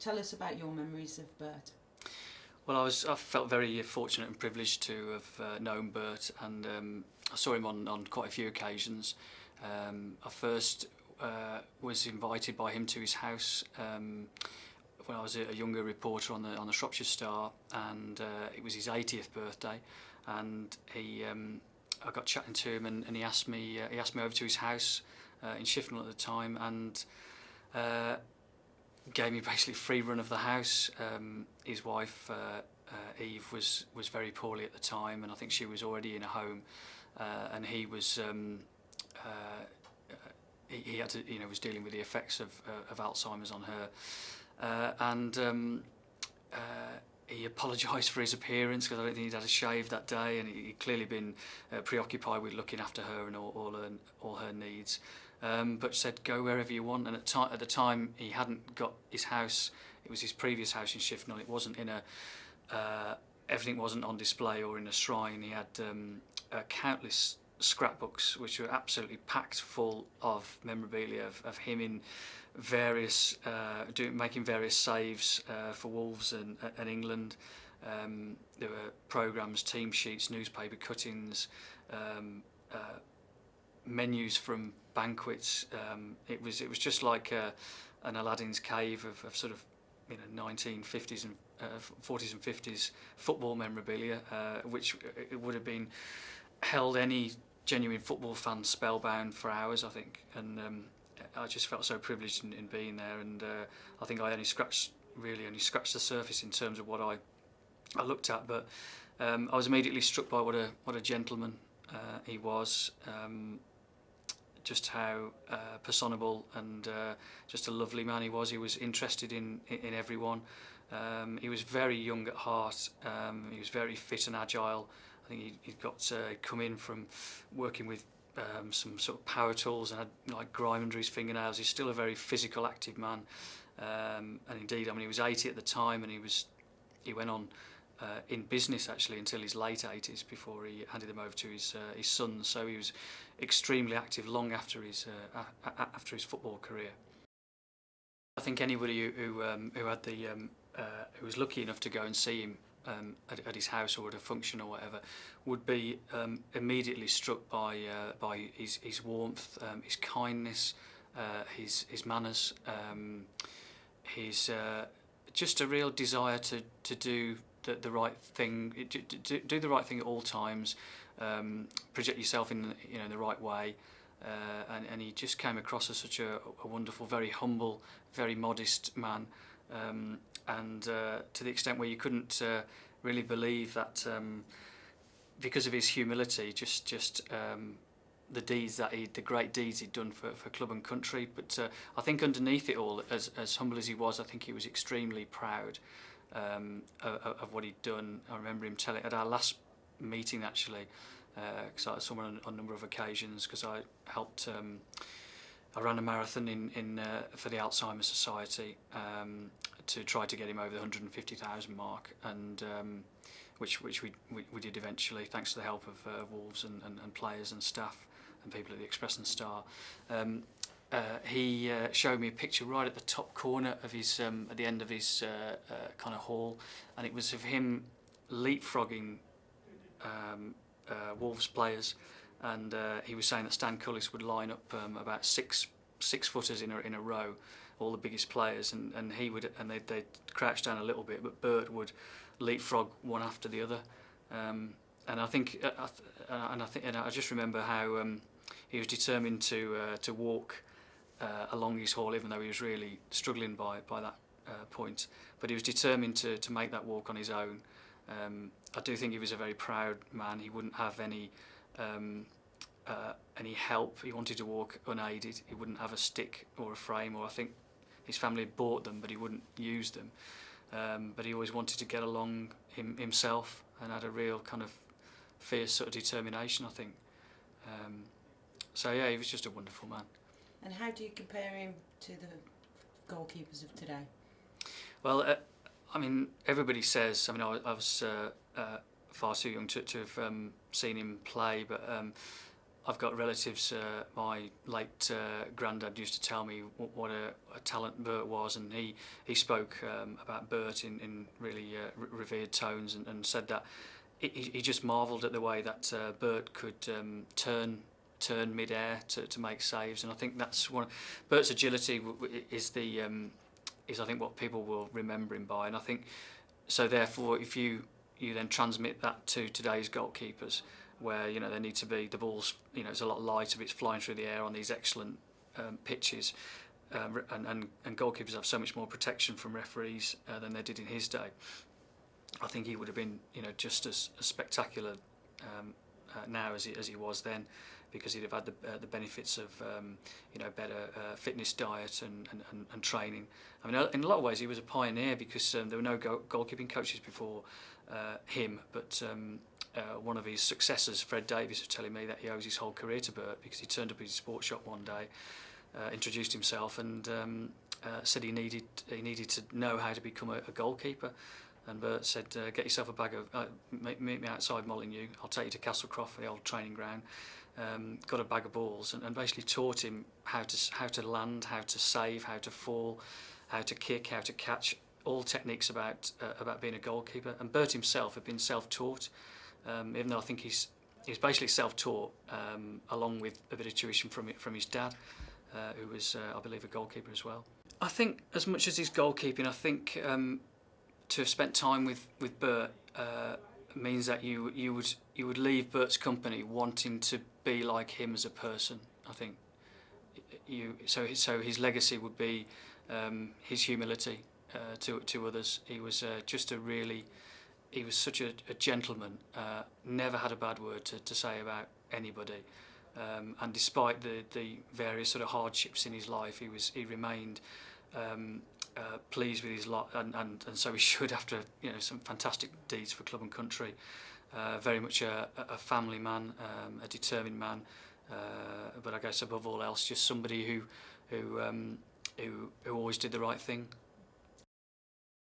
Tell us about your memories of Bert. Well, I felt very fortunate and privileged to have known Bert, and I saw him on quite a few occasions. I first was invited by him to his house when I was a younger reporter on the Shropshire Star, and it was his 80th birthday, and I got chatting to him, and he asked me over to his house in Shifnal at the time, and gave me basically free run of the house. His wife Eve was very poorly at the time, and I think she was already in a home, and he was he had to, was dealing with the effects of Alzheimer's on her, and he apologised for his appearance because I don't think he'd had a shave that day, and he'd clearly been preoccupied with looking after her and all her needs. But said, go wherever you want. And at the time, he hadn't got his house. It was his previous house in Shifnal. It wasn't in everything wasn't on display or in a shrine. He had countless scrapbooks which were absolutely packed full of memorabilia of him in various making various saves for Wolves and England. There were programmes, team sheets, newspaper cuttings, menus from banquets. It was just like an Aladdin's cave of sort of 1950s and 40s and 50s football memorabilia, which it would have been held any genuine football fan spellbound for hours, I think. And I just felt so privileged in being there, and I think I only scratched the surface in terms of what I looked at. But I was immediately struck by what a gentleman he was. Just how personable and just a lovely man he was. He was interested in everyone. He was very young at heart. He was very fit and agile. I think he'd come in from working with some sort of power tools and had like grime under his fingernails. He's still a very physical, active man. And indeed, he was 80 at the time, and he went on in business actually until his late 80s before he handed them over to his sons. So he was extremely active long after his football career. I think anybody who had who was lucky enough to go and see him at his house or at a function or whatever would be immediately struck by his warmth, his kindness, his manners, his just a real desire to do the right thing, do the right thing at all times, project yourself in the right way, and he just came across as such a wonderful, very humble, very modest man, and to the extent where you couldn't really believe that because of his humility, just the great deeds he'd done for club and country. But I think underneath it all, as humble as he was, I think he was extremely proud of what he'd done. I remember him telling at our last meeting actually, because I saw him on a number of occasions, because I helped. I ran a marathon for the Alzheimer's Society to try to get him over the 150,000 mark, and which we did eventually, thanks to the help of Wolves and players and staff and people at the Express and Star. He showed me a picture right at the top corner of his at the end of his kind of hall, and it was of him leapfrogging Wolves players, and he was saying that Stan Cullis would line up about six footers in a row, all the biggest players, and he would, and they'd crouch down a little bit, but Bert would leapfrog one after the other, and I think I just remember how he was determined to walk along his hall, even though he was really struggling by that point, but he was determined to make that walk on his own. I do think he was a very proud man. He wouldn't have any help. He wanted to walk unaided. He wouldn't have a stick or a frame, or I think his family had bought them, but he wouldn't use them. But he always wanted to get along himself, and had a real kind of fierce sort of determination, I think. So yeah, he was just a wonderful man. And how do you compare him to the goalkeepers of today? Well, everybody says. I was far too young to have seen him play, but I've got relatives. My late granddad used to tell me what a talent Bert was, and he spoke about Bert in really revered tones, and said that he just marvelled at the way that Bert could turn mid-air to make saves. And I think that's one. Bert's agility is I think what people will remember him by. And I think so. Therefore, if you then transmit that to today's goalkeepers, where they need to be, the ball's it's a lot lighter, but it's flying through the air on these excellent pitches, and goalkeepers have so much more protection from referees than they did in his day. I think he would have been just as spectacular now as he was then, because he'd have had the benefits of better fitness diet and training. I mean, in a lot of ways he was a pioneer, because there were no goalkeeping coaches before him, but one of his successors, Fred Davies, was telling me that he owes his whole career to Bert, because he turned up at his sports shop one day, introduced himself, and said he needed to know how to become a goalkeeper. And Bert said, "Get yourself a bag of meet me outside Molyneux. I'll take you to Castlecroft, the old training ground." Got a bag of balls, and basically taught him how to land, how to save, how to fall, how to kick, how to catch, all techniques about being a goalkeeper. And Bert himself had been self-taught, even though I think he's basically self-taught, along with a bit of tuition from his dad, who was, I believe, a goalkeeper as well. I think as much as his goalkeeping, I think to have spent time with Bert means that you would leave Bert's company wanting to be like him as a person. I think so his legacy would be his humility to others. He was he was such a gentleman. Never had a bad word to say about anybody. And despite the various sort of hardships in his life, he remained pleased with his lot, and so he should, after some fantastic deeds for club and country. Very much a family man, a determined man, but I guess above all else, just somebody who always did the right thing.